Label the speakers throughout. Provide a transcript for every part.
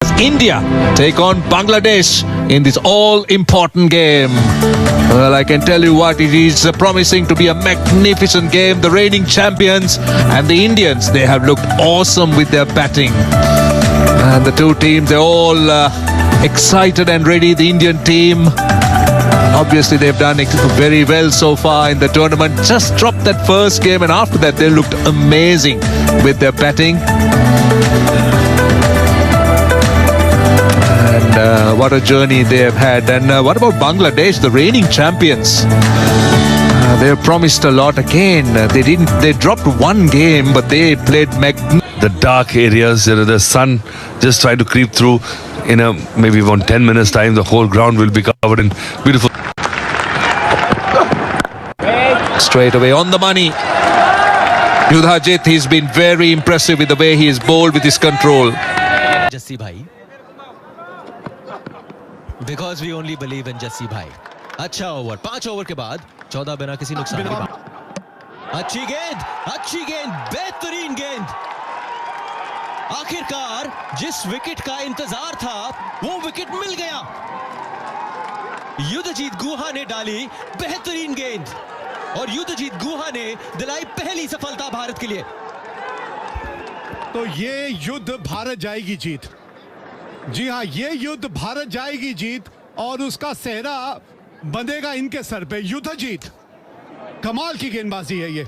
Speaker 1: India take on Bangladesh in this all-important game. Well, I can tell you what, it is promising to be a magnificent game. The reigning champions and the Indians, they have looked awesome with their batting. And the two teams, they're all excited and ready. The Indian team, obviously they've done very well so far in the tournament. Just dropped that first game and after that they looked amazing with their batting. And what a journey they have had. And what about Bangladesh, the reigning champions? They have promised a lot again. They dropped one game, but they played
Speaker 2: the dark areas, the sun just tried to creep through. In maybe about 10 minutes time, the whole ground will be covered in beautiful.
Speaker 1: Straight away on the money. Yudhajit, he's been very impressive with the way he is bowled with his control.
Speaker 3: Jassi bhai, because we only believe in Jassi bhai. अच्छा over, 5 over के बाद 14 बिना किसी नुकसान के। अच्छी गेंद, बेहतरीन गेंद। आखिरकार जिस विकेट का इंतजार था वो विकेट मिल गया। युद्धजीत गुहा ने डाली बेहतरीन गेंद और युद्धजीत गुहा ने दिलाई पहली सफलता भारत के लिए।
Speaker 4: तो ये युद्ध भारत जाएगी जीत। जी हाँ, ये युद्ध भारत जाएगी जीत और उसका सेहरा बंधेगा इनके सर पे। युद्धजीत, कमाल की गेंदबाजी है ये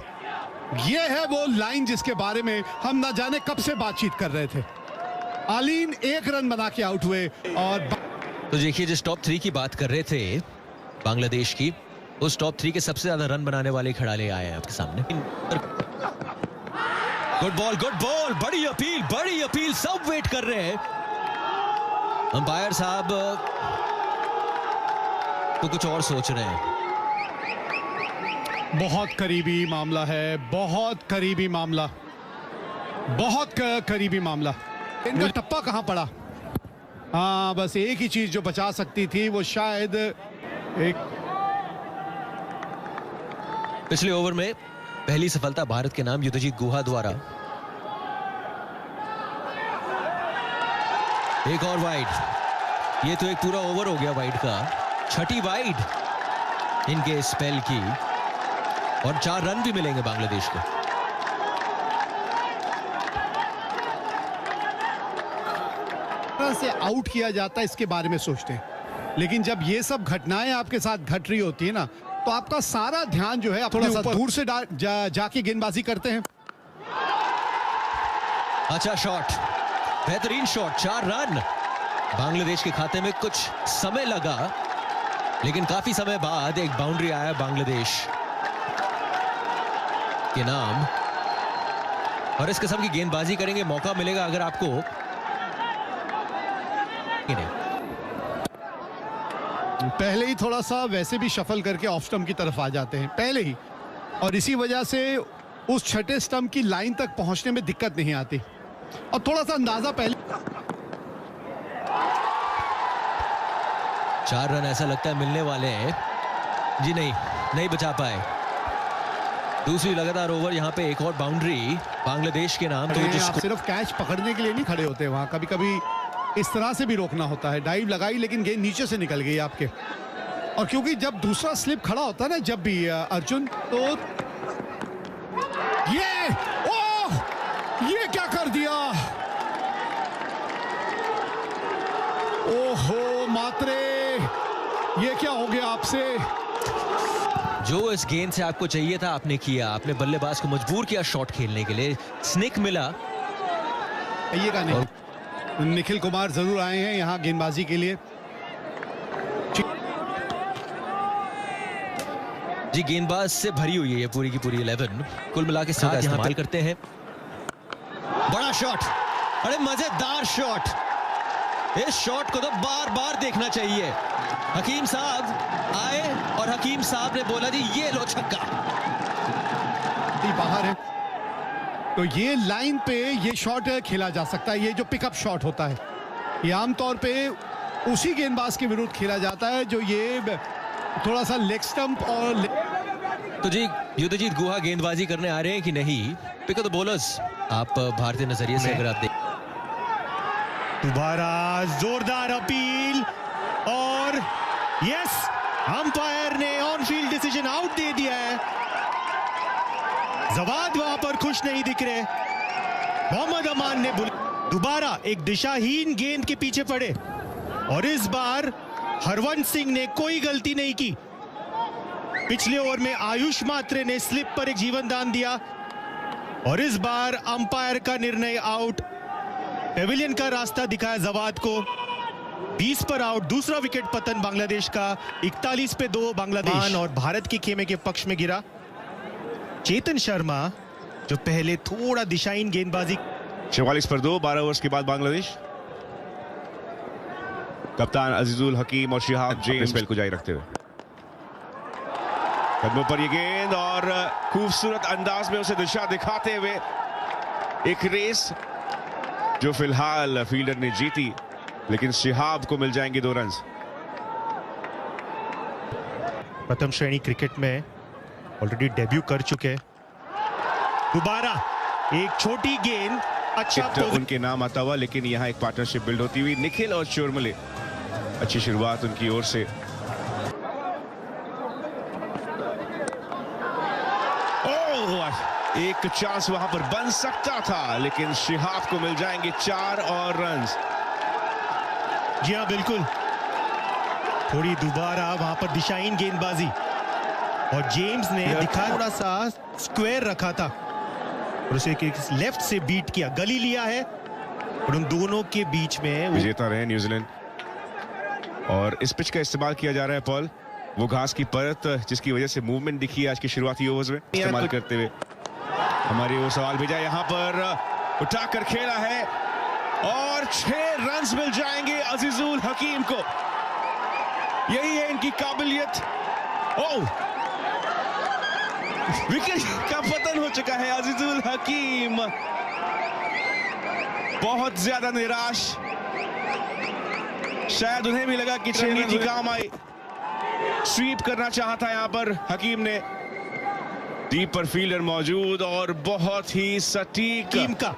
Speaker 4: है वो लाइन जिसके बारे में हम ना जाने कब से बातचीत कर रहे थे। आलीन 1 रन बना के आउट हुए। और
Speaker 3: तो देखिए, जिस टॉप 3 की बात कर रहे थे बांग्लादेश की, उस टॉप 3 के सबसे ज्यादा रन बनाने वाले खिलाड़ी आए हैं आपके सामने। गुड बॉल, बड़ी अपील, सब वेट कर रहे हैं। अंपायर साहब तो कुछ और सोच रहे हैं।
Speaker 4: बहुत करीबी मामला है, बहुत करीबी मामला। इनका टप्पा कहां पड़ा? हाँ, बस एक ही चीज जो बचा सकती थी वो शायद एक।
Speaker 3: पिछले ओवर में पहली सफलता भारत के नाम युद्धजीत गुहा द्वारा। एक और वाइड, ये तो एक पूरा ओवर हो गया वाइड का। छठी वाइड इनके स्पेल की और 4 रन भी मिलेंगे बांग्लादेश को।
Speaker 4: से आउट किया जाता है इसके बारे में सोचते हैं, लेकिन जब ये सब घटनाएं आपके साथ घट रही होती है ना, तो आपका सारा ध्यान जो है थोड़ा सा दूर से जाके गेंदबाजी करते हैं।
Speaker 3: अच्छा शॉट, बेहतरीन शॉट, 4 रन बांग्लादेश के खाते में। कुछ समय लगा लेकिन काफी समय बाद एक बाउंड्री आया बांग्लादेश के नाम। और इस किस्म की गेंदबाजी करेंगे, मौका मिलेगा अगर आपको।
Speaker 4: पहले ही थोड़ा सा वैसे भी शफल करके ऑफ स्टंप की तरफ आ जाते हैं पहले ही, और इसी वजह से उस छठे स्टंप की लाइन तक पहुंचने में दिक्कत नहीं आती। और थोड़ा सा अंदाजा पहले
Speaker 3: 4 रन ऐसा लगता है मिलने वाले हैं। जी नहीं बचा पाए। दूसरी लगातार ओवर, यहाँ पे एक और बाउंड्री बांग्लादेश के नाम। तो
Speaker 4: आप सिर्फ कैच पकड़ने के लिए नहीं खड़े होते वहां, कभी कभी इस तरह से भी रोकना होता है। डाइव लगाई लेकिन गेंद नीचे से निकल गई आपके। और क्योंकि जब दूसरा स्लिप खड़ा होता है ना, जब भी अर्जुन, तो ये क्या कर दिया? ओहो मात्रे, ये क्या हो गया आपसे?
Speaker 3: जो इस गेंद से आपको चाहिए था आपने किया। आपने बल्लेबाज को मजबूर किया शॉट खेलने के लिए। स्निक मिला।
Speaker 4: ये का नहीं। निखिल कुमार जरूर आए हैं यहाँ गेंदबाजी के लिए।
Speaker 3: जी, गेंदबाज से भरी हुई है ये पूरी की पूरी 11 कुल मिला के 7 इस्तेमाल करते हैं। बड़ा शॉट, अरे मजेदार शॉट। इस शॉट को तो बार बार देखना चाहिए। हकीम साहब आए और हकीम साहब ने बोला जी ये लो छक्का।
Speaker 4: बाहर है तो ये लाइन पे ये शॉट खेला जा सकता है। ये जो पिकअप शॉट होता है ये आमतौर पे उसी गेंदबाज के विरुद्ध खेला जाता है जो ये थोड़ा सा लेग स्टंप और
Speaker 3: तो जी युद्धजीत गुहा गेंदबाजी करने आ रहे हैं कि नहीं? पिक द बॉलर्स आप भारतीय नजरिए से अगर आप देख दोबारा जोरदार अपील और यस, अंपायर ने ऑन फील्ड डिसीजन आउट दे दिया है। जवाद वहां पर खुश नहीं दिख रहे। मोहम्मद अमान ने दोबारा एक दिशाहीन गेंद के पीछे पड़े और इस बार हरवंश सिंह ने कोई गलती नहीं की। पिछले ओवर में आयुष मात्रे ने स्लिप पर एक जीवन दान दिया और इस बार अंपायर का निर्णय आउट। पेविलियन का रास्ता दिखाया जवाद को। 20 पर आउट। दूसरा विकेट पतन बांग्लादेश का। 41 पे 2 बांग्लादेश और भारत के खेमे के पक्ष में गिरा। चेतन शर्मा जो पहले थोड़ा दिशाहीन गेंदबाजी।
Speaker 5: 44 पर 2, 12 ओवर्स के बाद बांग्लादेश। कप्तान अजीजुल हकीम और शिहाब जेम्स स्पेल को जारी रखते हुए कदमों पर ये गेंद और खूबसूरत अंदाज में उसे दिशा दिखाते हुए एक रेस जो फिलहाल फील्डर ने जीती, लेकिन शिहाब को मिल जाएंगे 2 रन।
Speaker 3: प्रथम श्रेणी क्रिकेट में ऑलरेडी डेब्यू कर चुके। दोबारा एक छोटी गेंद, अच्छा
Speaker 5: उनके नाम आता हुआ, लेकिन यहाँ एक पार्टनरशिप बिल्ड होती हुई। निखिल और चोरमले, अच्छी शुरुआत उनकी ओर से। एक चांस वहां पर बन सकता था, लेकिन शिहाब को मिल जाएंगे 4 और रन।
Speaker 3: जी हाँ, बिल्कुल। थोड़ी दोबारा वहां पर दिशाहीन गेंदबाजी और जेम्स ने दिखा थोड़ा सा स्क्वायर रखा था और उसे लेफ्ट से बीट किया, गली लिया है और उन दोनों के बीच में
Speaker 5: विजेता रहे न्यूजीलैंड। और इस पिच का इस्तेमाल किया जा रहा है पॉल, वो घास की परत जिसकी वजह से मूवमेंट दिखी आज के शुरुआती ओवर्स में इस्तेमाल करते हुए। हमारे वो सवाल भेजा, यहां पर उठाकर खेला है और 6 रन मिल जाएंगे अजीजुल हकीम को। यही है इनकी काबिलियत। विकेट का पतन हो चुका है। अजीजुल हकीम बहुत ज्यादा निराश, शायद उन्हें भी लगा कि रणनीति काम आई। स्वीप करना चाहा था यहां पर हकीम ने। डीप पर फील्डर मौजूद और बहुत ही सटीक
Speaker 3: टीम का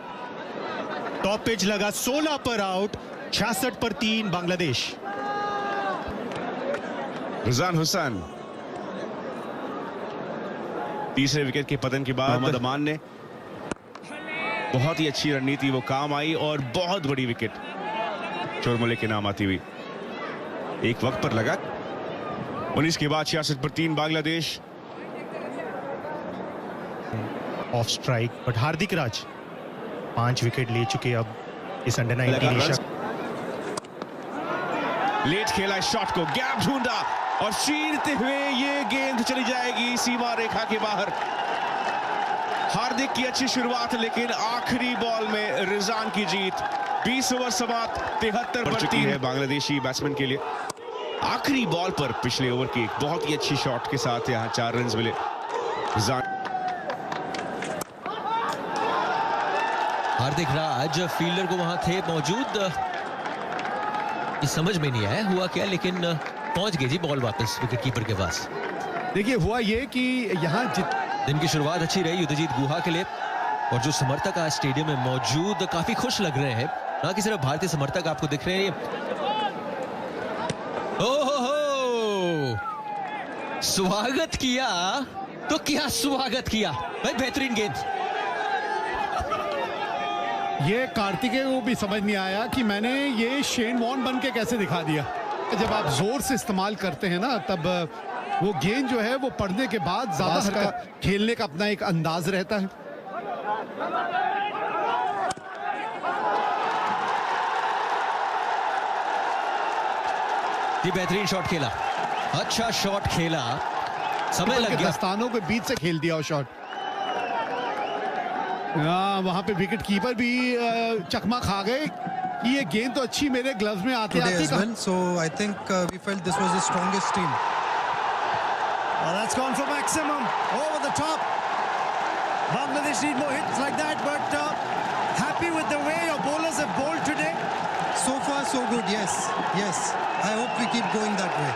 Speaker 3: टॉप पिच लगा। 16 पर आउट। 66 पर 3 बांग्लादेश।
Speaker 5: रिजवान हुसैन तीसरे विकेट के पतन के बाद मोहम्मद अमान ने बहुत ही अच्छी रणनीति, वो काम आई और बहुत बड़ी विकेट चोरमले के नाम आती हुई। एक वक्त पर लगा। 19 के बाद 66 पर 3 Bangladesh.
Speaker 3: Of strike, but Hardik Raj 5 wicket ले चुके अब इस अंडर 19 एशिया।
Speaker 5: लेट खेला शॉट को, गैप ढूंढा और चीरते हुए ये गेंद चली जाएगी सीमा रेखा के बाहर। हार्दिक की अच्छी शुरुआत, लेकिन आखिरी बॉल में रिजवान की जीत। 20 ओवर समाप्त, 73 पर 3 है बांग्लादेशी बैट्समैन के लिए। आखिरी बॉल पर पिछले ओवर की एक बहुत ही अच्छी शॉट के साथ यहां 4 रन मिले।
Speaker 3: हार्दिक राज फील्डर को वहां थे मौजूद। समझ में नहीं आया हुआ क्या, लेकिन पहुंच गई जी बॉल वापस विकेटकीपर के पास।
Speaker 4: देखिए हुआ ये कि यहाँ
Speaker 3: दिन की शुरुआत अच्छी रही युद्धजीत गुहा के लिए और जो समर्थक आज स्टेडियम में मौजूद काफी खुश लग रहे हैं। ना कि सिर्फ भारतीय समर्थक आपको दिख रहे हैं। ओहो, स्वागत किया तो क्या स्वागत किया भाई, बेहतरीन गेंद।
Speaker 4: ये कार्तिकेय को भी समझ नहीं आया कि मैंने ये शेन वॉर्न बन के कैसे दिखा दिया। जब आप जोर से इस्तेमाल करते हैं ना, तब वो गेंद जो है वो पड़ने के बाद ज्यादा हरकत खेलने का अपना एक अंदाज रहता है।
Speaker 3: ये बेहतरीन शॉट खेला, अच्छा शॉट खेला, समय लग गया।
Speaker 4: दस्तानों के बीच से खेल दिया वो शॉट। वहां पे विकेट कीपर भी चकमा खा गए कि ये गेंद तो अच्छी मेरे ग्लव्स में आते आते।
Speaker 6: So I think we felt this was the strongest team.
Speaker 7: Well, that's gone for maximum over the top. Bangladesh need more hits like that, but happy with the way your bowlers have bowled today.
Speaker 6: So far, so good. Yes, yes. I hope we keep going that way.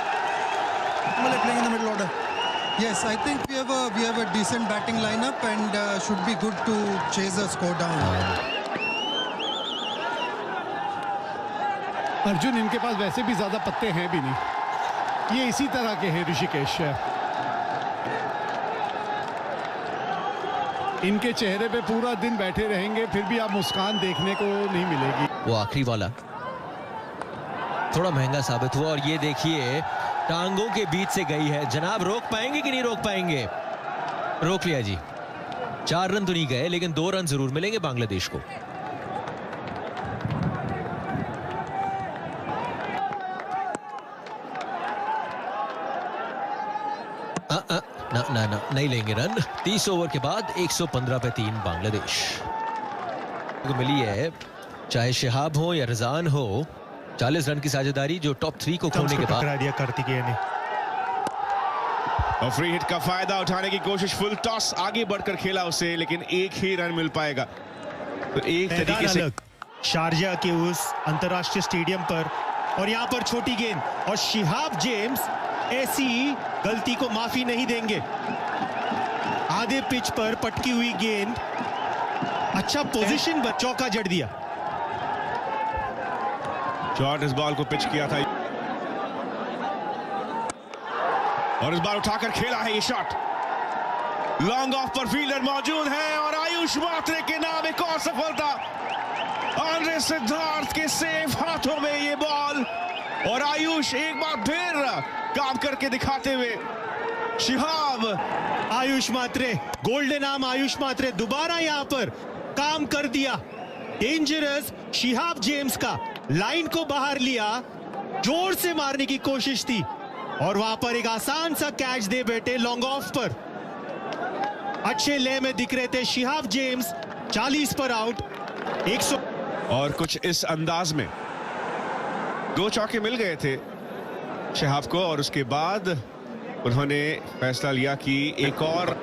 Speaker 7: Well, playing in the middle order.
Speaker 6: Yes, I think we have a decent batting lineup and should be good to chase the score down.
Speaker 4: Arjun, इनके पास वैसे भी ज्यादा पत्ते हैं भी नहीं, ये इसी तरह के हैं ऋषिकेश। इनके चेहरे पे पूरा दिन बैठे रहेंगे फिर भी आप मुस्कान देखने को नहीं मिलेगी।
Speaker 3: वो आखिरी वाला थोड़ा महंगा साबित हुआ और ये देखिए टांगों के बीच से गई है। जनाब रोक पाएंगे कि नहीं रोक पाएंगे? रोक लिया जी। 4 रन तो नहीं गए लेकिन 2 रन जरूर मिलेंगे बांग्लादेश को। ना नहीं लेंगे रन। 30 ओवर के बाद 115 पे 3 बांग्लादेश को मिली है। चाहे शिहाब हो या रजान हो, 40 रन की साझेदारी जो टॉप 3 को खोने के बाद
Speaker 7: करा दिया कार्तिकेय ने।
Speaker 5: और फ्री हिट का फायदा उठाने की कोशिश, फुल टॉस आगे बढ़कर खेला उसे, लेकिन एक ही रन मिल पाएगा। तो एक तरीके से
Speaker 7: शारजा के उस अंतरराष्ट्रीय स्टेडियम पर, और यहां पर छोटी गेंद, और शिहाब जेम्स ऐसी गलती को माफी नहीं देंगे। आधे पिच पर पटकी हुई गेंद, अच्छा पोजीशन पर चौका जड़ दिया।
Speaker 5: शॉट इस बॉल को पिच किया था और इस बार उठाकर खेला है ये शॉट। लॉन्ग ऑफ पर फील्डर मौजूद है और आयुष मात्रे के नाम एक और सफलता। आंद्रे सिद्धार्थ के सेफ हाथों में ये बॉल और आयुष एक बार फिर काम करके दिखाते हुए। शिहाब,
Speaker 7: आयुष मात्रे, गोल्डन आर्म आयुष मात्रे दोबारा यहां पर काम कर दिया। डेंजरस शिहाब जेम्स का लाइन को बाहर लिया, जोर से मारने की कोशिश थी और वहां पर एक आसान सा कैच दे बैठे लॉन्ग ऑफ पर। अच्छे ले में दिख रहे थे शिहाब जेम्स। 40 पर आउट। 100
Speaker 5: और कुछ इस अंदाज में 2 चौके मिल गए थे शिहाब को और उसके बाद उन्होंने फैसला लिया कि एक और।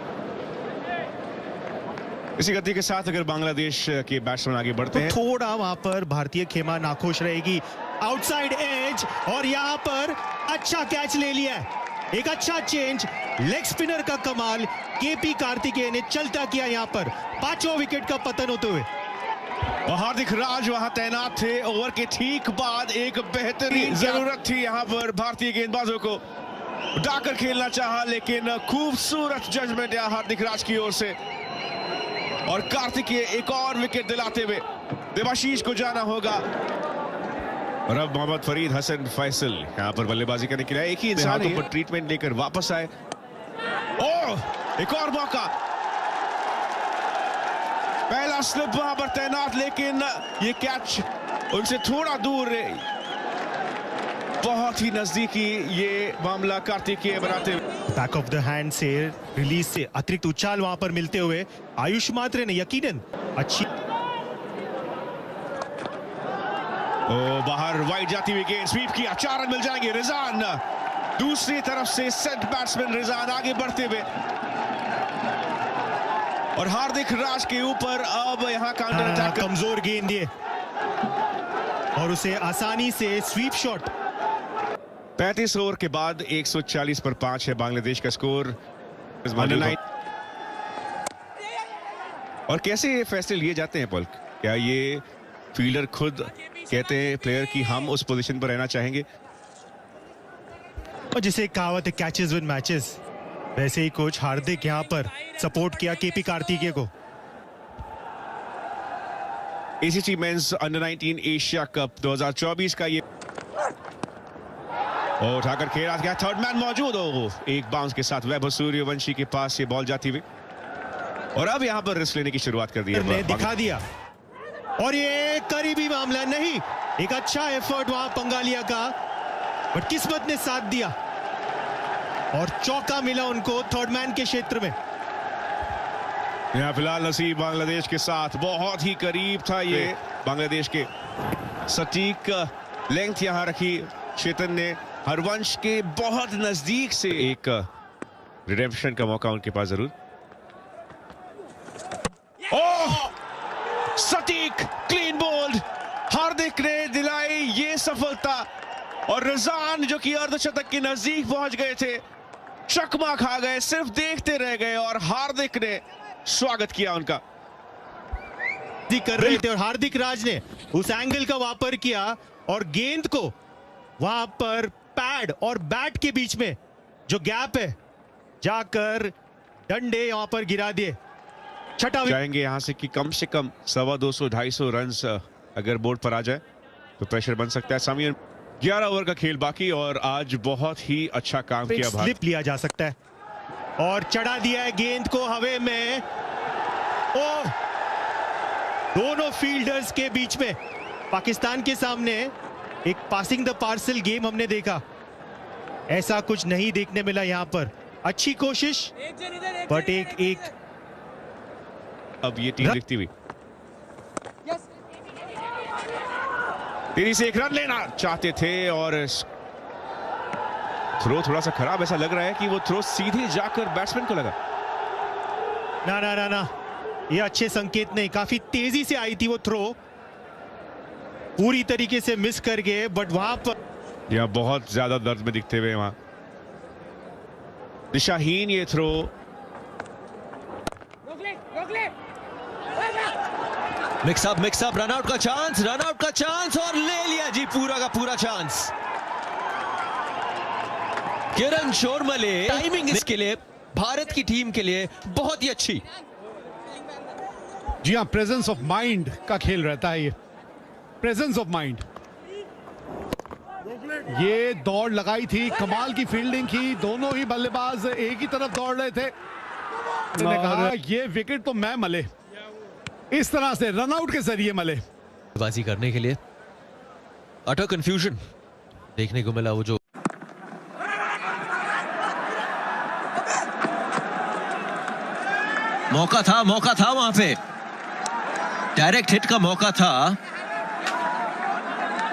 Speaker 5: इसी गति के साथ अगर बांग्लादेश के बैट्समैन आगे बढ़ते हैं,
Speaker 7: थोड़ा वहां पर भारतीय खेमा नाखुश रहेगी। आउटसाइड एज, और यहां पर अच्छा कैच ले लिया है। एक अच्छा चेंज, लेग स्पिनर का कमाल। केपी कार्तिकेय ने चलता किया यहां पर 5वां विकेट का पतन होते हुए।
Speaker 5: और हार्दिक राज वहां तैनात थे। ओवर के ठीक बाद एक बेहतरीन जरूरत थी यहां पर भारतीय गेंदबाजों को उठाकर खेलना चाहा, लेकिन खूबसूरत जजमेंट यहां हार्दिक राज की ओर से और कार्तिकेय एक और विकेट दिलाते हुए देवाशीष को जाना होगा। और अब मोहम्मद फरीद हसन फैसल यहां पर बल्लेबाजी करने के लिए एक ही इंसान पर ट्रीटमेंट लेकर वापस आए। ओह, एक और मौका। पहला स्लिप वहां पर तैनात, लेकिन ये कैच उनसे थोड़ा दूर, बहुत ही नजदीकी ये मामला कार्तिकेय बनाते हुए।
Speaker 7: बैक ऑफ द हैंड से रिलीज से अतिरिक्त उछाल वहां पर मिलते हुए आयुष मात्रे ने यकीनन अच्छी।
Speaker 5: बाहर वाइड जाती हुई गेंद, स्वीप किया, 4 रन मिल जाएंगे। रिजान दूसरी तरफ से सेट बैट्समैन रिजान आगे बढ़ते हुए और हार्दिक राज के ऊपर अब यहां काउंटर अटैक।
Speaker 7: कमजोर गेंद दिए और उसे आसानी से स्वीप शॉट।
Speaker 5: 35 ओवर के बाद 140 पर 5 है बांग्लादेश का स्कोर। और कैसे ये फैसले लिए जाते हैं पॉल? क्या ये फील्डर खुद कहते हैं प्लेयर कि हम उस पोजीशन पर रहना चाहेंगे?
Speaker 7: और जिसे कहावत है कैचेस विन मैचेस, वैसे ही कोच हार्दिक यहां पर सपोर्ट किया केपी कार्तिकेय को।
Speaker 5: ACC men's under 19 Asia Cup 2024 का ये उठाकर खेला गया। थर्ड मैन मौजूद हो, एक बाउंस के साथ वैभव सूर्यवंशी के पास ये बॉल जाती हुई और अब यहां पर रिस्क लेने की शुरुआत कर दी है।
Speaker 7: दिखा दिया और ये करीबी मामला नहीं, एक अच्छा एफर्ट वहां पंगालिया का, बट किस्मत ने साथ दिया और चौका मिला उनको थर्ड मैन के क्षेत्र में।
Speaker 5: यहां फिलहाल नसीब बांग्लादेश के साथ बहुत ही करीब था ये। बांग्लादेश के सटीक लेंथ यहां रखी चेतन ने, हरवंश के बहुत नजदीक से एक रिडेम्पशन का मौका उनके पास जरूर। ओह, सटीक क्लीन बोल्ड, हार्दिक ने दिलाई ये सफलता और रजान जो कि अर्धशतक के नजदीक पहुंच गए थे, चकमा खा गए, सिर्फ देखते रह गए और हार्दिक ने स्वागत किया उनका।
Speaker 7: कर रहे थे और हार्दिक राज ने उस एंगल का वापर किया और गेंद को वहां पर पैड और बैट के बीच में जो गैप है जाकर डंडे यहां पर गिरा दिए। छठा विकेट।
Speaker 5: जाएंगे यहां से कि कम से कम 250-250 रन अगर बोर्ड पर आ जाए तो प्रेशर बन सकता है। सामियन 11 ओवर का खेल बाकी और आज बहुत ही अच्छा काम किया भारत।
Speaker 7: स्लिप लिया जा सकता है और चढ़ा दिया है गेंद को हवे में। ओह, दोनों फील्डर्स के बीच में पाकिस्तान के सामने एक पासिंग द पार्सल गेम हमने देखा, ऐसा कुछ नहीं देखने मिला यहां पर। अच्छी कोशिश बट एक
Speaker 5: अब ये टीम दिखती हुई तेरी से एक रन लेना चाहते थे और थ्रो थोड़ा सा खराब ऐसा लग रहा है कि वो थ्रो सीधे जाकर बैट्समैन को लगा।
Speaker 7: ना ना ना ना, ये अच्छे संकेत नहीं। काफी तेजी से आई थी वो थ्रो, पूरी तरीके से मिस कर गए बट वहां पर
Speaker 5: यहाँ बहुत ज्यादा दर्द में दिखते हुए वहां दिशाहीन ये throw.
Speaker 3: Mix up run out का चांस और ले लिया जी पूरा का पूरा चांस। किरण शोरमले टाइमिंग इसके लिए भारत की टीम के लिए बहुत ही अच्छी।
Speaker 4: जी हाँ, प्रेजेंस ऑफ माइंड का खेल रहता है ये, प्रेजेंस ऑफ माइंड। ये दौड़ लगाई थी, कमाल की फील्डिंग की, दोनों ही बल्लेबाज एक ही तरफ दौड़ रहे थे। उन्होंने कहा ये विकेट तो मैं मले, इस तरह से रन आउट के जरिए मले।
Speaker 3: बाजी करने के लिए अटर कंफ्यूजन देखने को मिला। वो जो मौका था वहां पे, डायरेक्ट हिट का मौका था,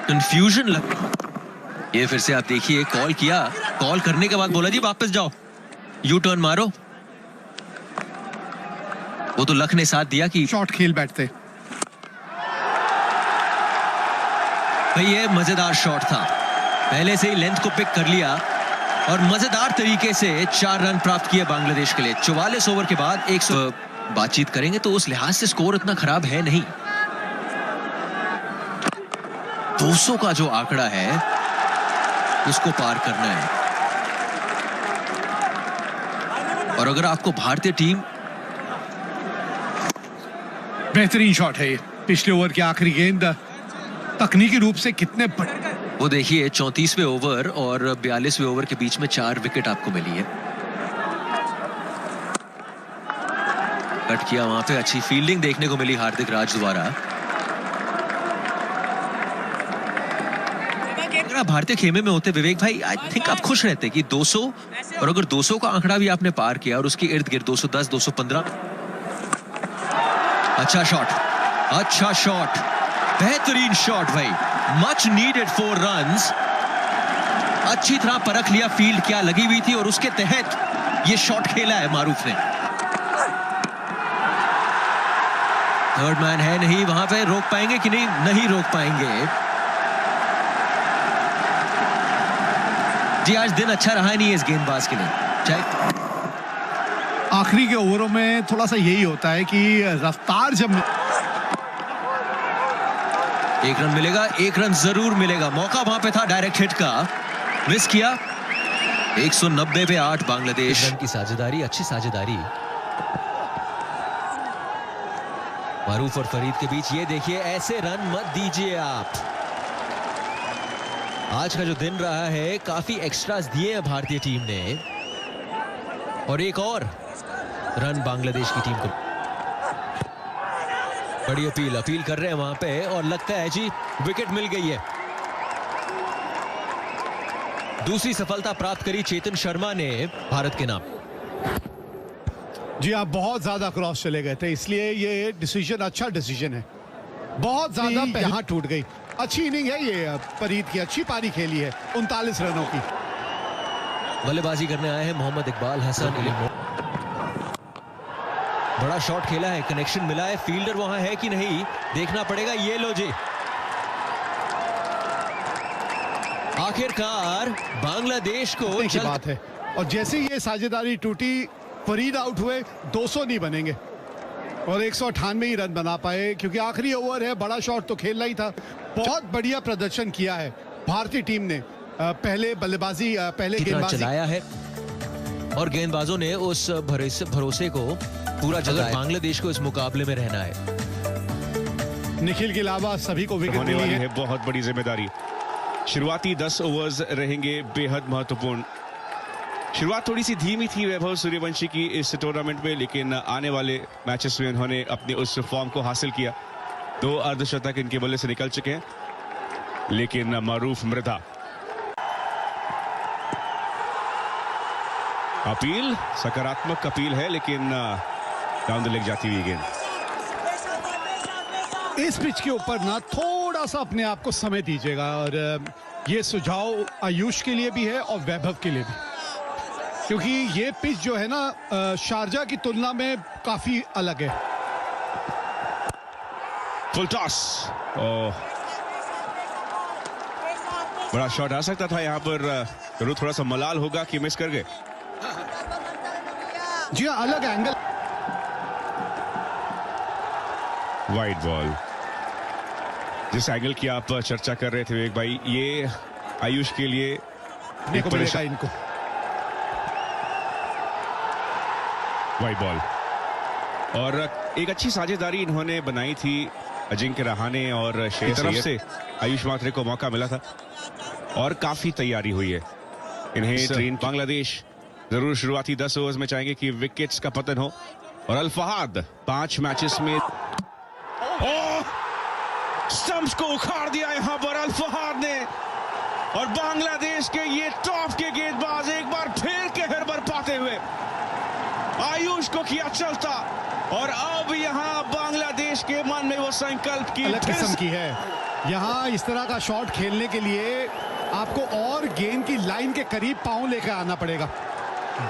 Speaker 3: कंफ्यूजन लग। ये फिर से आप देखिए, कॉल किया, कॉल करने के बाद बोला जी वापस जाओ, यू टर्न मारो। वो तो लख ने साथ दिया कि
Speaker 4: शॉट खेल बैठते।
Speaker 3: भाई ये मजेदार शॉट था, पहले से ही लेंथ को पिक कर लिया और मजेदार तरीके से 4 रन प्राप्त किए बांग्लादेश के लिए। 44 ओवर के बाद 100। बातचीत करेंगे तो उस लिहाज से स्कोर इतना खराब है नहीं। 200 का जो आंकड़ा है उसको पार करना है। और अगर आपको भारतीय टीम,
Speaker 4: बेहतरीन शॉट है ये, पिछले ओवर की आखिरी गेंद, तकनीकी रूप से कितने
Speaker 3: वो देखिए 34वें ओवर और 42वें ओवर के बीच में 4 विकेट आपको मिली है। कट किया वहां पे, अच्छी फील्डिंग देखने को मिली हार्दिक राज द्वारा। अगर आप भारतीय खेमे में होते विवेक भाई, आई थिंक आप खुश रहते कि 200, और अगर 200 का आंकड़ा भी आपने पार किया और उसके इर्द गिर्द 210, 215। अच्छा शॉट, बेहतरीन शॉट भाई, मच नीडेड 4 रन्स। अच्छी तरह परख लिया फील्ड क्या लगी हुई थी और उसके तहत ये शॉट खेला है मारूफ ने। थर्ड मैन है नहीं वहां पे, रोक पाएंगे कि नहीं? नहीं रोक पाएंगे जी। आज दिन अच्छा रहा नहीं है इस गेंदबाज के लिए। चाहे
Speaker 4: आखिरी के ओवरों में थोड़ा सा यही होता है कि रफ्तार जब
Speaker 3: 1 रन मिलेगा, 1 रन जरूर मिलेगा। मौका वहां पे था डायरेक्ट हिट का, मिस किया। 190 पे 8 बांग्लादेश। रन की साझेदारी, अच्छी साझेदारी मारूफ और फरीद के बीच। ये देखिए, ऐसे रन मत दीजिए आप। आज का जो दिन रहा है, काफी एक्स्ट्रास दिए हैं भारतीय टीम ने और एक और रन बांग्लादेश की टीम को। बड़ी अपील कर रहे हैं वहां पे और लगता है जी विकेट मिल गई है। दूसरी सफलता प्राप्त करी चेतन शर्मा ने भारत के नाम।
Speaker 4: जी आप बहुत ज्यादा क्रॉस चले गए थे, इसलिए ये डिसीजन अच्छा डिसीजन है। बहुत ज्यादा यहाँ टूट गई। अच्छी इनिंग है ये फरीद की, अच्छी पारी खेली है 39 रनों की।
Speaker 3: बल्लेबाजी करने आए हैं मोहम्मद इकबाल हसन। बड़ा शॉट खेला है, कनेक्शन मिला है, फील्डर वहां है कि नहीं देखना पड़ेगा। ये लो जी, आखिरकार बांग्लादेश को
Speaker 4: की बात है। और जैसे ये साझेदारी टूटी, फरीद आउट हुए, 200 नहीं बनेंगे। और 198 ही रन बना पाए, क्योंकि आखिरी ओवर है, बड़ा शॉट तो खेलना ही था। बहुत बढ़िया प्रदर्शन किया है भारतीय टीम ने। पहले बल्लेबाजी, पहले गेंदबाजी
Speaker 3: चलाया है और गेंदबाजों ने उस भरोसे को पूरा जगह। बांग्लादेश को इस मुकाबले में रहना है।
Speaker 4: निखिल के अलावा सभी को विकेट
Speaker 5: होने
Speaker 4: मिली
Speaker 5: वाली
Speaker 4: है।
Speaker 5: है बहुत बड़ी जिम्मेदारी। शुरुआती 10 ओवर्स रहेंगे बेहद महत्वपूर्ण। शुरुआत थोड़ी सी धीमी थी वैभव सूर्यवंशी की इस टूर्नामेंट में, लेकिन आने वाले मैचेस में उन्होंने अपने उस फॉर्म को हासिल किया। 2 अर्धशतक इनके बल्ले से निकल चुके हैं, लेकिन मारूफ मृधा। अपील, सकारात्मक अपील है, लेकिन डाउन द लेग जाती हुई गेंद।
Speaker 4: इस पिच के ऊपर ना थोड़ा सा अपने आप को समय दीजिएगा, और ये सुझाव आयुष के लिए भी है और वैभव के लिए भी, क्योंकि ये पिच जो है ना शारजा की तुलना में काफी अलग है।
Speaker 5: फुल टॉस, बड़ा शॉट आ सकता था यहां पर। जरूर थोड़ा सा मलाल होगा कि मिस कर गए।
Speaker 4: जी हाँ, अलग एंगल।
Speaker 5: वाइड बॉल, जिस एंगल की आप चर्चा कर रहे थे विवेक भाई, ये आयुष के लिए एक परेशान।
Speaker 4: इनको
Speaker 5: वाइड बॉल, और एक अच्छी साझेदारी इन्होंने बनाई थी अजिंक्य रहाणे और शेख तरफ से। आयुष मात्रे को मौका मिला था और काफी तैयारी हुई है इन्हें ट्रेन। बांग्लादेश जरूर शुरुआती 10 ओवर्स में चाहेंगे कि विकेट्स का पतन हो, और अल फहाद 5 मैचेस में स्टंप्स को उखाड़ दिया यहां पर अल फहाद ने, और बांग्लादेश के ये टॉप के गेंदबाज एक बार फिर कहर बरपाते हुए आयुष को किया चलता, और अब यहां बांग्लादेश के मन में वो संकल्प की
Speaker 4: अलग किस्म की है। यहां इस तरह का शॉट खेलने के लिए आपको और गेंद की लाइन के करीब पांव लेकर आना पड़ेगा।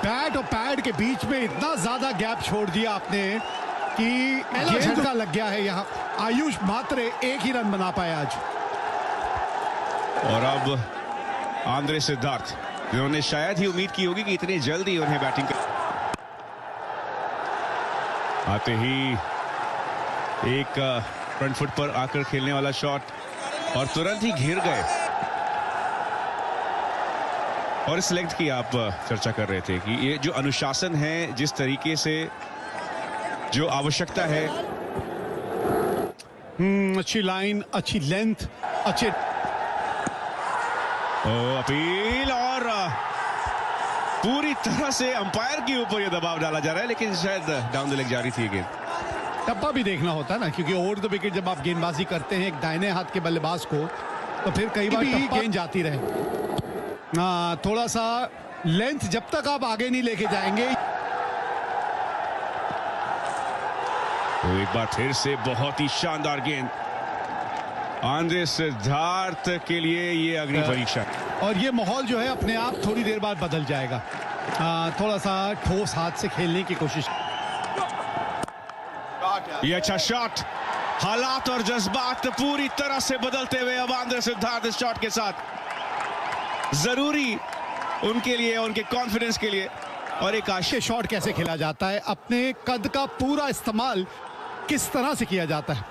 Speaker 4: बैट और पैड के बीच में इतना ज्यादा गैप छोड़ दिया आपने कि झटका लग गया है। यहाँ आयुष मात्र 1 ही रन बना पाए आज।
Speaker 5: और अब आंद्रे सिद्धार्थ, जिन्होंने शायद ही उम्मीद की होगी कि इतनी जल्दी उन्हें बैटिंग कर आते ही एक फ्रंट फुट पर आकर खेलने वाला शॉट, और तुरंत ही घिर गए। और इस लेंथ की आप चर्चा कर रहे थे कि ये जो अनुशासन है, जिस तरीके से जो आवश्यकता है,
Speaker 4: अच्छी लाइन, अच्छी लेंथ, अच्छे
Speaker 5: अपील, और पूरी तरह से अंपायर के ऊपर ये दबाव डाला जा रहा है, लेकिन शायद डाउन द लेग जा रही थी गेंद।
Speaker 4: टप्पा भी देखना होता है ना, क्योंकि ओवर द विकेट जब आप गेंदबाजी करते हैं एक दाहिने हाथ के बल्लेबाज को, तो फिर कई बार गेंद जाती रहे। थोड़ा सा लेंथ जब तक आप आगे नहीं लेके जाएंगे।
Speaker 5: तो एक बार फिर से बहुत ही शानदार गेंद आंद्रे सिद्धार्थ के लिए, ये अग्नि परीक्षा।
Speaker 4: और ये माहौल जो है अपने आप थोड़ी देर बाद बदल जाएगा। थोड़ा सा ठोस हाथ से खेलने की कोशिश।
Speaker 5: ये अच्छा शॉट, हालात और जज्बात पूरी तरह से बदलते हुए अब आंद्रे सिद्धार्थ इस शॉट के साथ, जरूरी उनके लिए, उनके कॉन्फिडेंस के लिए। और एक आशा,
Speaker 4: शॉट कैसे खेला जाता है, अपने कद का पूरा इस्तेमाल किस तरह से किया जाता है।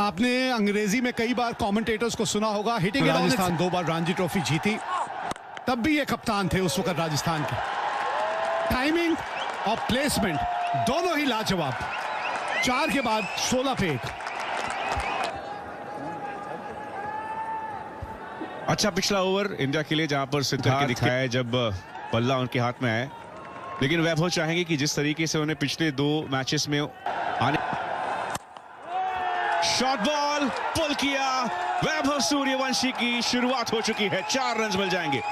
Speaker 4: आपने अंग्रेजी में कई बार कमेंटेटर्स को सुना होगा। हिटिंग राजस्थान 2 बार रणजी ट्रॉफी जीती, तब भी ये कप्तान थे उस वक्त राजस्थान के। टाइमिंग और प्लेसमेंट दोनों ही लाजवाब। 4 के बाद 16 पे 1।
Speaker 5: अच्छा पिछला ओवर इंडिया के लिए, जहां पर सिद्धार्थ दिखाया है जब बल्ला उनके हाथ में आया, लेकिन वैभव चाहेंगे कि जिस तरीके से उन्हें पिछले 2 मैचेस में आने। शॉट बॉल पुल किया, वैभव सूर्यवंशी की शुरुआत हो चुकी है। 4 रन मिल जाएंगे।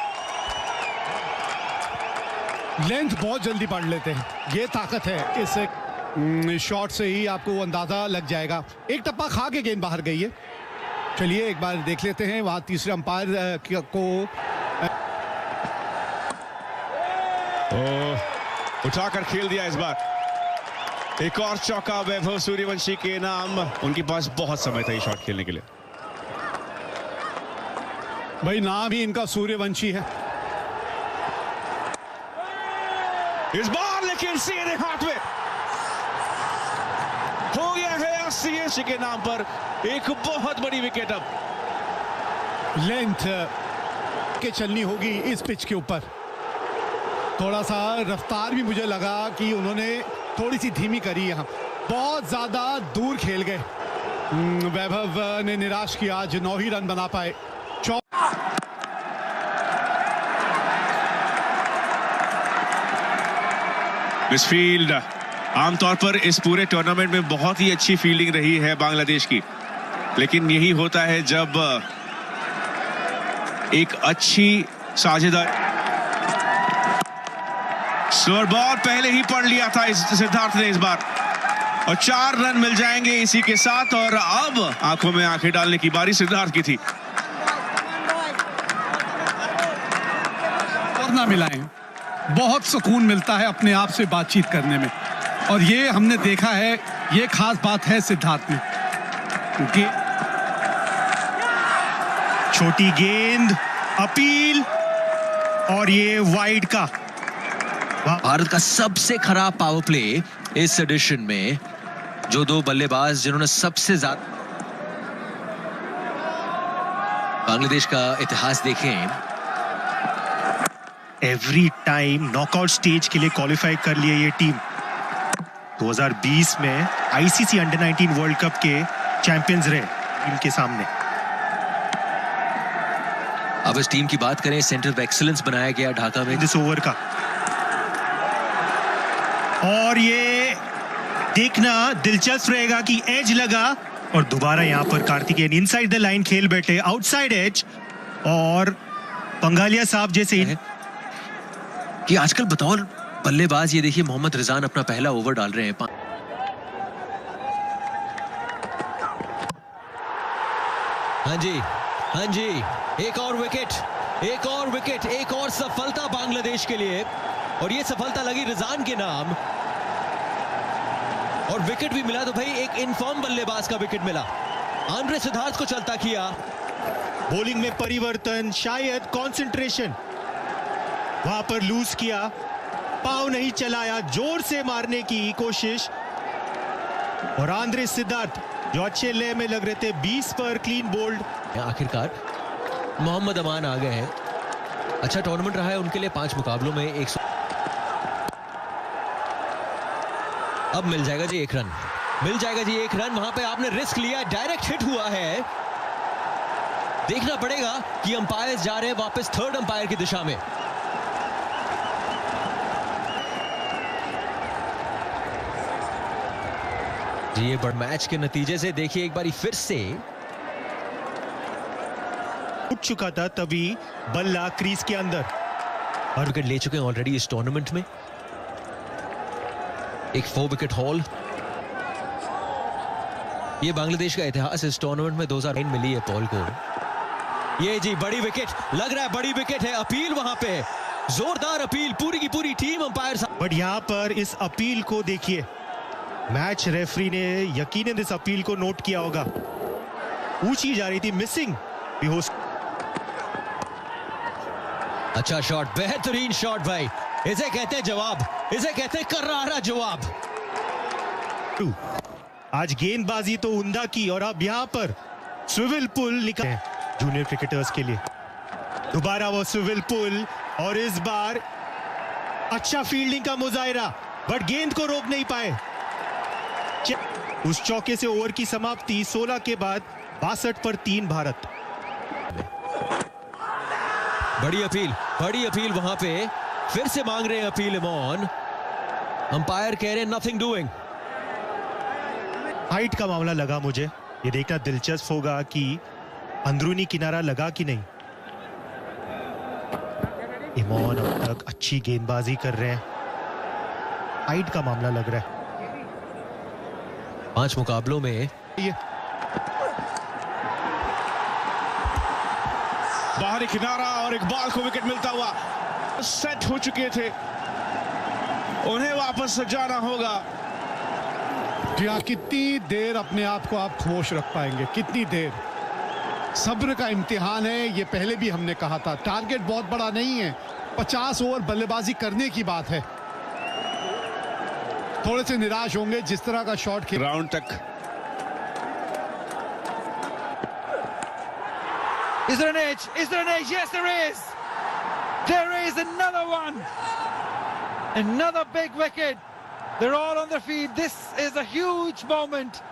Speaker 4: लेंथ बहुत जल्दी पढ़ लेते हैं, ये ताकत है इस शॉट से ही आपको अंदाजा लग जाएगा। एक टप्पा खा के गेंद बाहर गई है। चलिए एक बार देख लेते हैं, वहां तीसरे अंपायर को
Speaker 5: उठाकर खेल दिया इस बार। एक और चौका वैभव सूर्यवंशी के नाम। उनके पास बहुत समय था ये शॉट खेलने के लिए।
Speaker 4: भाई नाम ही इनका सूर्यवंशी है।
Speaker 5: इस बार लेकिन सीधे हाथ में हो गया है सीएसके के नाम पर एक बहुत बड़ी विकेट। अब
Speaker 4: लेंथ के चलनी होगी इस पिच के ऊपर। थोड़ा सा रफ्तार भी मुझे लगा कि उन्होंने थोड़ी सी धीमी करी। यहाँ बहुत ज्यादा दूर खेल गए। वैभव ने निराश किया, आज 9 ही रन बना पाए।
Speaker 5: मिसफील्ड। आमतौर पर इस पूरे टूर्नामेंट में बहुत ही अच्छी फील्डिंग रही है बांग्लादेश की, लेकिन यही होता है जब एक अच्छी साझेदार। स्लोअर बॉल पहले ही पढ़ लिया था सिद्धार्थ ने इस बार, और 4 रन मिल जाएंगे इसी के साथ। और अब आंखों में आंखें डालने की बारी सिद्धार्थ की थी।
Speaker 4: और ना मिलाएं, बहुत सुकून मिलता है अपने आप से बातचीत करने में, और ये हमने देखा है, ये खास बात है सिद्धार्थ में, क्योंकि
Speaker 7: छोटी गेंद, अपील, और ये वाइड का।
Speaker 3: भारत का सबसे खराब पावर प्ले इस एडिशन में, जो 2 बल्लेबाज जिन्होंने सबसे ज्यादा। बांग्लादेश का इतिहास देखें,
Speaker 7: एवरी टाइम नॉकआउट स्टेज के लिए क्वालिफाई कर लिए ये टीम। 2020 में आईसीसी अंडर 19 वर्ल्ड कप के चैंपियंस रहे टीम के सामने।
Speaker 3: अब इस टीम की बात करें, सेंटर ऑफ एक्सीलेंस बनाया गया ढाका में
Speaker 7: इस ओवर का। और ये देखना दिलचस्प रहेगा कि एज लगा, और दोबारा यहां पर कार्तिकेयन इनसाइड द लाइन खेल बैठे, आउटसाइड एज। और पंगालिया साहब जैसे
Speaker 3: कि आजकल बतौर बल्लेबाज ये देखिए मोहम्मद रिजान अपना पहला ओवर डाल रहे हैं। हाँ जी, हाँ जी, एक और विकेट, एक और विकेट, एक और सफलता बांग्लादेश के लिए, और ये सफलता लगी रिजान के नाम। और विकेट भी मिला तो भाई एक इनफॉर्म बल्लेबाज का विकेट मिला। आंद्रे सिद्धार्थ को चलता किया।
Speaker 7: बॉलिंग में परिवर्तन, शायद कंसंट्रेशन वहां पर लूज किया, पांव नहीं चलाया, जोर से मारने की कोशिश। और आंद्रे सिद्धार्थ जो अच्छे लय में लग रहे थे, 20 पर क्लीन बोल्ड।
Speaker 3: आखिरकार मोहम्मद अमान आ गए हैं। अच्छा टूर्नामेंट रहा है उनके लिए, 5 मुकाबलों में 100। अब मिल जाएगा जी 1 रन, मिल जाएगा जी 1 रन। वहां पे आपने रिस्क लिया, डायरेक्ट हिट हुआ है। देखना पड़ेगा कि अंपायर्स जा रहे हैं वापस 3rd अंपायर की दिशा में। जी ये बड़ मैच के नतीजे से देखिए एक बारी फिर से
Speaker 7: उठ चुका था, तभी बल्ला क्रीज के अंदर।
Speaker 3: और विकेट ले चुके हैं ऑलरेडी इस टूर्नामेंट में। एक 4 विकेट हॉल। ये बांग्लादेश का इतिहास इस टूर्नामेंट में 2009 मिली है पॉल को। ये जी बड़ी विकेट, लग रहा है बड़ी विकेट है। अपील वहां पे, जोरदार अपील, पूरी की पूरी टीम अंपायर।
Speaker 7: बट यहां पर इस अपील को देखिए, मैच रेफरी ने यकीनन इस अपील को नोट किया होगा। ऊंची जा रही थी, मिसिंग भी हो।
Speaker 3: अच्छा शॉट, बेहतरीन शॉट भाई, इसे कहते हैं जवाब, इसे कहते हैं करारा जवाब।
Speaker 7: आज गेंदबाजी तो उम्दा की, और अब यहां पर स्विवल पुल निकल जूनियर क्रिकेटर्स के लिए। दोबारा वो स्विवल पुल, और इस बार अच्छा फील्डिंग का मुजाहिरा, बट गेंद को रोक नहीं पाए। उस चौके से ओवर की समाप्ति। 16 के बाद 62 पर 3 भारत।
Speaker 3: बड़ी अपील वहां पे, फिर से मांग रहे हैं अपील इमॉन। अंपायर कह रहे हैं नथिंग डूइंग।
Speaker 7: हाइट का मामला लगा मुझे, ये देखना दिलचस्प होगा कि अंदरूनी किनारा लगा कि नहीं। इमॉन अब तक अच्छी गेंदबाजी कर रहे हैं, हाइट का मामला लग रहा है।
Speaker 3: 5 मुकाबलों में
Speaker 4: ये
Speaker 5: बाहरी किनारा, और इकबाल को विकेट मिलता हुआ। सेट हो चुके थे, उन्हें वापस जाना होगा।
Speaker 4: जी हाँ, कितनी देर अपने आप को आप खामोश रख पाएंगे, कितनी देर। सब्र का इम्तिहान है, ये पहले भी हमने कहा था। टारगेट बहुत बड़ा नहीं है, 50 ओवर बल्लेबाजी करने की बात है। थोड़े से निराश होंगे जिस तरह का शॉट खेल।
Speaker 5: राउंड तक
Speaker 8: Is there an edge? Is there an edge? Yes, there is. There is another one. Another big wicket. They're all on their feet. This is a huge moment.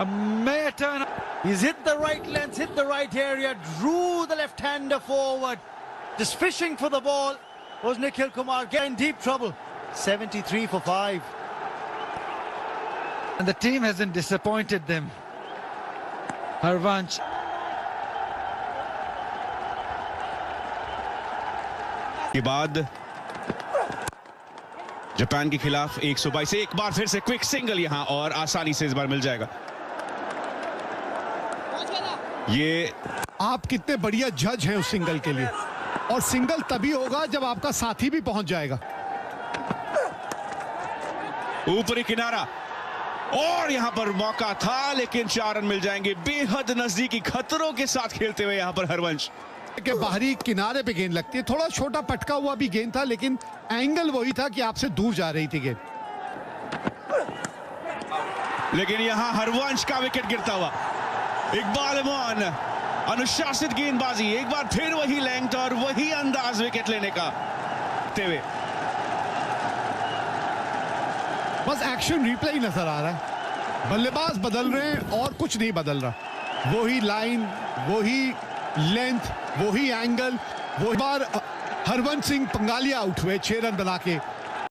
Speaker 8: A Mayor turn. He's hit the right length, hit the right area, drew the left-hander forward. Just fishing for the ball was Nikhil Kumar. Getting in deep trouble. 73 for 5. And the team hasn't disappointed them. Harvanch.
Speaker 5: के बाद Japan के खिलाफ 122 एक बार फिर से quick single यहां और आसानी से इस बार मिल जाएगा। ये
Speaker 4: आप कितने बढ़िया जज हैं उस सिंगल के लिए, और सिंगल तभी होगा जब आपका साथी भी पहुंच जाएगा।
Speaker 5: ऊपरी किनारा और यहां पर मौका था लेकिन 4 रन मिल जाएंगे। बेहद नजदीकी खतरों के साथ खेलते हुए यहां पर हरवंश
Speaker 4: के बाहरी किनारे पे गेंद लगती है। थोड़ा छोटा पटका हुआ भी गेंद था लेकिन एंगल वही था कि आपसे दूर जा रही थी गेंद।
Speaker 5: लेकिन यहां हरवंश का विकेट गिरता हुआ। इकबाल इमान अनुशासित गेंदबाजी, एक बार फिर वही लेंथ और वही अंदाज विकेट लेने का।
Speaker 4: बस एक्शन रिप्ले ही नजर आ रहा है, बल्लेबाज बदल रहे हैं और कुछ नहीं बदल रहा। वही लाइन, वही लेंथ, वही एंगल। वो बार हरवंश सिंह पंगालिया आउट हुए 6 रन बना के।